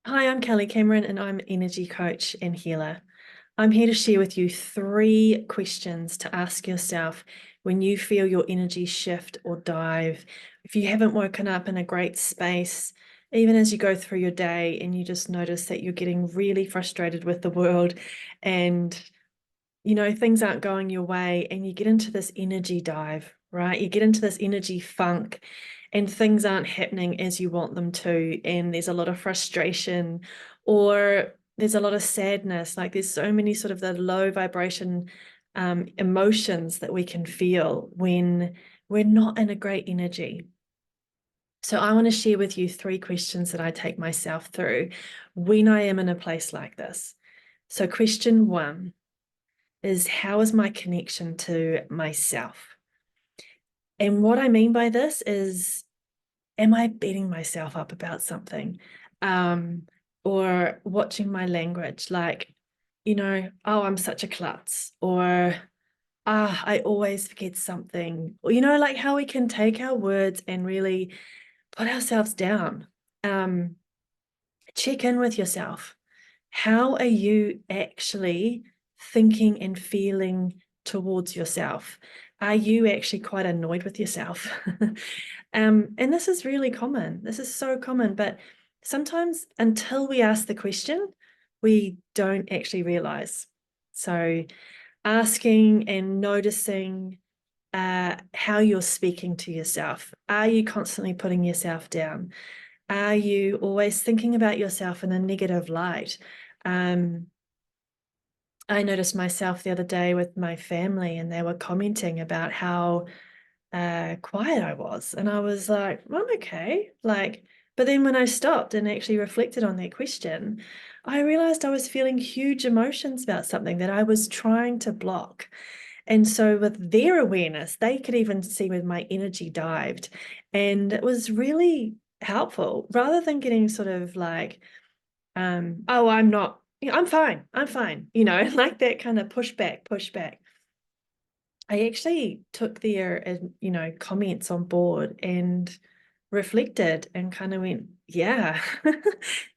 Hi, I'm Kelly Cameron, and I'm an energy coach and healer. I'm here to share with you 3 questions to ask yourself when you feel your energy shift or dive. If you haven't woken up in a great space, even as you go through your day and you just notice that you're getting really frustrated with the world and things aren't going your way, and you get into this energy dive, right? You get into this energy funk and things aren't happening as you want them to, and there's a lot of frustration, or there's a lot of sadness. Like, there's so many sort of the low vibration emotions that we can feel when we're not in a great energy. So I want to share with you 3 questions that I take myself through when I am in a place like this. So question 1 is, how is my connection to myself? And what I mean by this is, am I beating myself up about something? Um, or watching my language, like, oh, I'm such a klutz, or I always forget something. Or, like how we can take our words and really put ourselves down. Um, Check in with yourself. How are you actually thinking and feeling towards yourself? Are you actually quite annoyed with yourself? And this is really common. This is so common, but sometimes until we ask the question, we don't actually realize. So asking and noticing how you're speaking to yourself. Are you constantly putting yourself down? Are you always thinking about yourself in a negative light? Um, I noticed myself the other day with my family, and they were commenting about how quiet I was. And I was like, I'm okay. Like, but then when I stopped and actually reflected on that question, I realized I was feeling huge emotions about something that I was trying to block. And so with their awareness, they could even see where my energy dived. And it was really helpful, rather than getting sort of like, oh, I'm not, I'm fine, like that kind of pushback. I actually took their, comments on board and reflected and kind of went, yeah.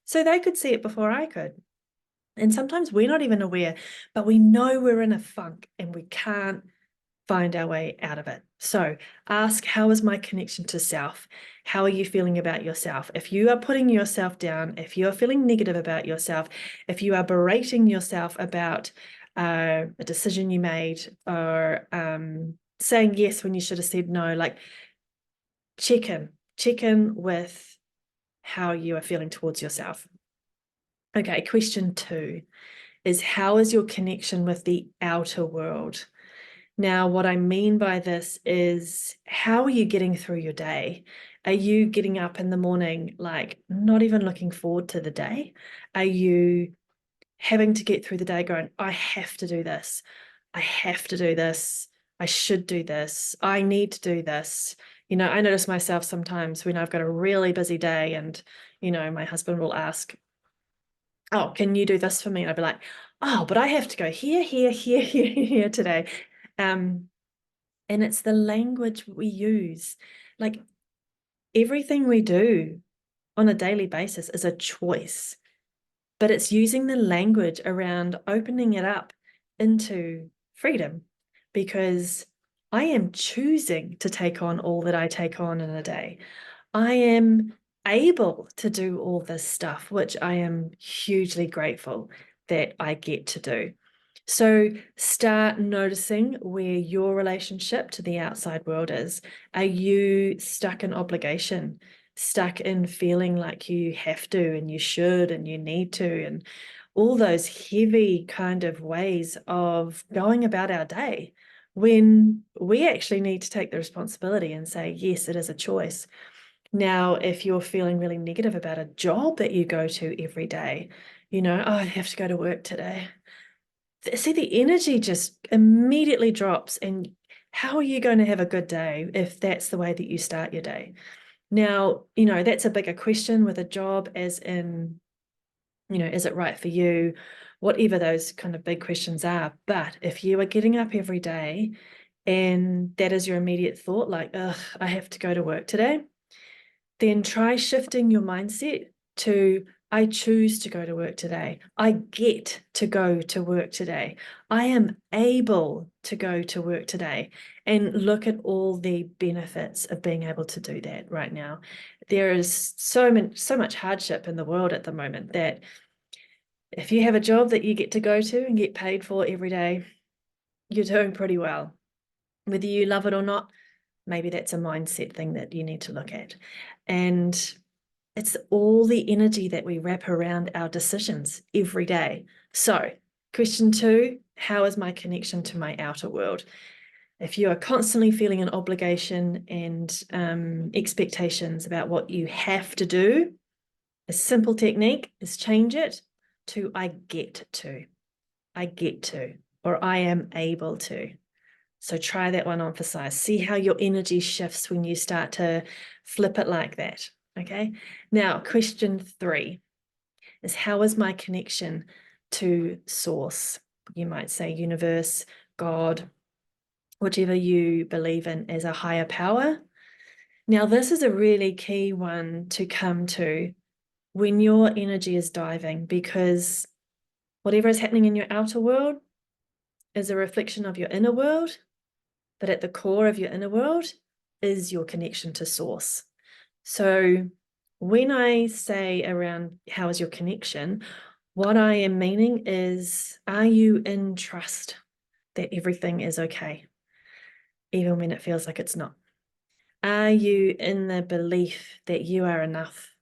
So they could see it before I could. And sometimes we're not even aware, but we know we're in a funk and we can't find our way out of it. So ask, how is my connection to self? How are you feeling about yourself? If you are putting yourself down, if you are feeling negative about yourself, if you are berating yourself about a decision you made, or saying yes when you should have said no, like, check in with how you are feeling towards yourself. Okay, question 2 is, how is your connection with the outer world? Now, what I mean by this is, how are you getting through your day? Are you getting up in the morning, like, not even looking forward to the day? Are you having to get through the day going, I have to do this. I have to do this. I should do this. I need to do this. I notice myself sometimes when I've got a really busy day, and, my husband will ask, oh, can you do this for me? And I'd be like, oh, but I have to go here, here, here, here, here today. Um, and it's the language we use. Like, everything we do on a daily basis is a choice, but it's using the language around opening it up into freedom, because I am choosing to take on all that I take on in a day. I am able to do all this stuff, which I am hugely grateful that I get to do. So start noticing where your relationship to the outside world is. Are you stuck in obligation, stuck in feeling like you have to and you should and you need to, and all those heavy kind of ways of going about our day, when we actually need to take the responsibility and say, yes, it is a choice. Now, if you're feeling really negative about a job that you go to every day, oh, I have to go to work today. See, the energy just immediately drops. And how are you going to have a good day if that's the way that you start your day? Now, that's a bigger question with a job, as in, is it right for you? Whatever those kind of big questions are. But if you are getting up every day and that is your immediate thought, like, ugh, I have to go to work today, then try shifting your mindset to, I choose to go to work today. I get to go to work today. I am able to go to work today. And look at all the benefits of being able to do that right now. There is so much hardship in the world at the moment that if you have a job that you get to go to and get paid for every day, you're doing pretty well. Whether you love it or not, maybe that's a mindset thing that you need to look at. And it's all the energy that we wrap around our decisions every day. So, question 2, how is my connection to my outer world? If you are constantly feeling an obligation and expectations about what you have to do, a simple technique is change it to I get to. I get to, or I am able to. So try that one on for size. See how your energy shifts when you start to flip it like that. Okay. Now, question 3 is how is my connection to source? You might say universe, God, whichever you believe in as a higher power. Now, this is a really key one to come to when your energy is diving, because whatever is happening in your outer world is a reflection of your inner world. But at the core of your inner world is your connection to source. So when I say around how is your connection, what I am meaning is, are you in trust that everything is okay, even when it feels like it's not? Are you in the belief that you are enough,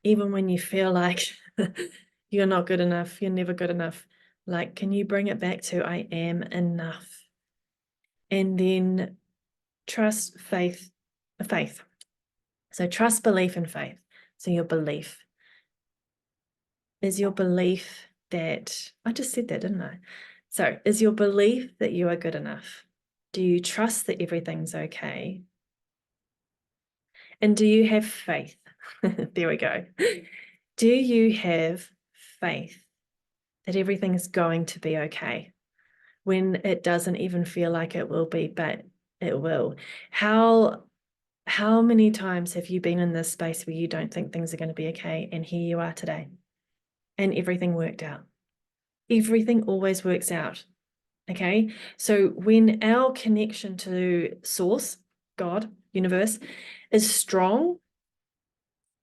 even when you feel like you're not good enough, you're never good enough? Like, can you bring it back to I am enough? And then trust, faith. So trust, belief, and faith. So your belief. Is your belief that, I just said that, didn't I? So is your belief that you are good enough? Do you trust that everything's okay? And do you have faith? There we go. Do you have faith that everything's going to be okay when it doesn't even feel like it will be, but it will? How many times have you been in this space where you don't think things are going to be okay, and here you are today, and everything worked out? Everything always works out, okay? So when our connection to source, God, universe, is strong,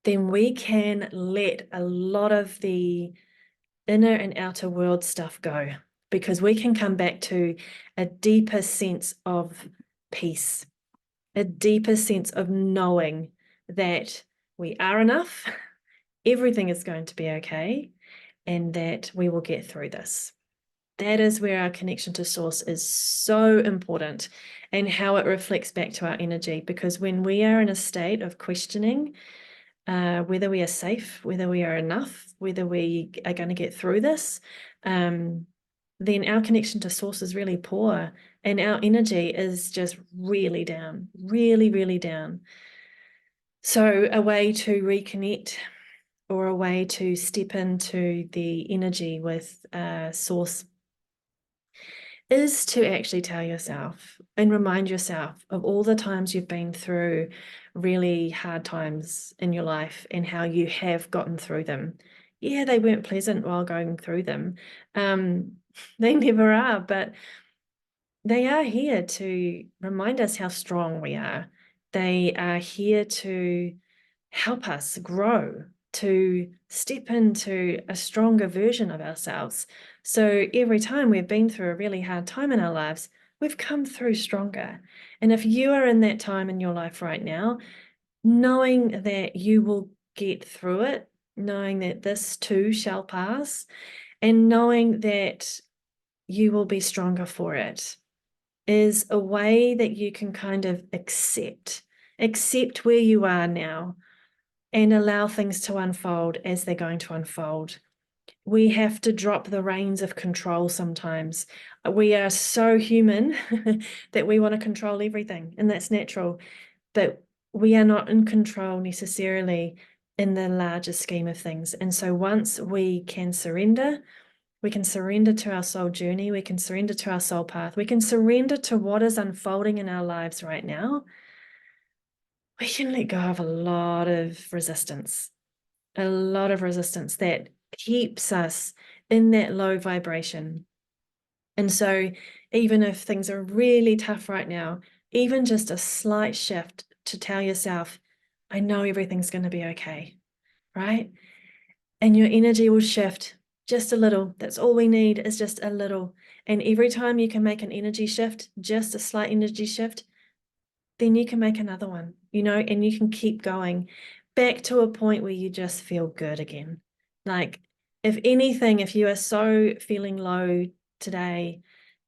then we can let a lot of the inner and outer world stuff go, because we can come back to a deeper sense of peace, a deeper sense of knowing that we are enough, everything is going to be okay, and that we will get through this. That is where our connection to source is so important, and how it reflects back to our energy. Because when we are in a state of questioning whether we are safe, whether we are enough, whether we are going to get through this, then our connection to source is really poor, and our energy is just really down, really, really down. So a way to reconnect, or a way to step into the energy with source, is to actually tell yourself and remind yourself of all the times you've been through really hard times in your life and how you have gotten through them. Yeah, they weren't pleasant while going through them. They never are, but they are here to remind us how strong we are. They are here to help us grow, to step into a stronger version of ourselves. So every time we've been through a really hard time in our lives, we've come through stronger. And if you are in that time in your life right now, knowing that you will get through it, knowing that this too shall pass, and knowing that you will be stronger for it, is a way that you can kind of accept where you are now, and allow things to unfold as they're going to unfold. We have to drop the reins of control sometimes. We are so human that we want to control everything, and that's natural. But we are not in control necessarily in the larger scheme of things. And so once we can surrender to our soul journey, we can surrender to our soul path, we can surrender to what is unfolding in our lives right now, we can let go of a lot of resistance. a lot of resistance that keeps us in that low vibration. And so even if things are really tough right now, even just a slight shift to tell yourself, I know everything's going to be okay, right? And your energy will shift just a little. That's all we need, is just a little. And every time you can make an energy shift, just a slight energy shift, then you can make another one, and you can keep going back to a point where you just feel good again. Like, if anything, if you are so feeling low today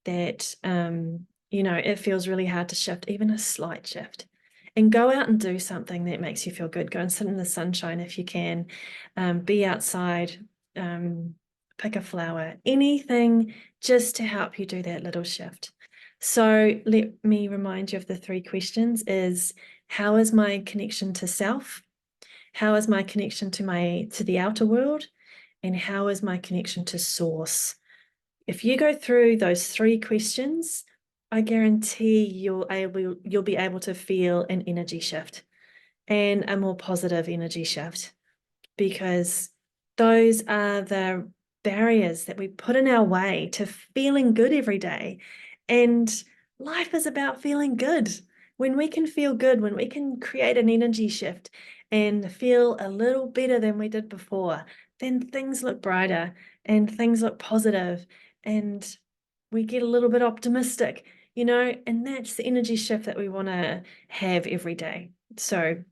that, it feels really hard to shift, even a slight shift, and go out and do something that makes you feel good. Go and sit in the sunshine if you can, be outside, pick a flower, anything just to help you do that little shift. So let me remind you of the 3 questions is, how is my connection to self? How is my connection to the outer world? And how is my connection to source? If you go through those 3 questions, I guarantee you'll be able to feel an energy shift, and a more positive energy shift, because those are the barriers that we put in our way to feeling good every day. And life is about feeling good. When we can feel good, when we can create an energy shift and feel a little better than we did before, then things look brighter and things look positive, and we get a little bit optimistic, and that's the energy shift that we want to have every day. So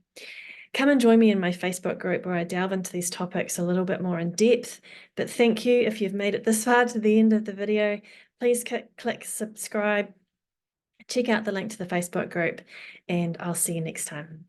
come and join me in my Facebook group where I delve into these topics a little bit more in depth. But thank you if you've made it this far to the end of the video. Please click subscribe, check out the link to the Facebook group, and I'll see you next time.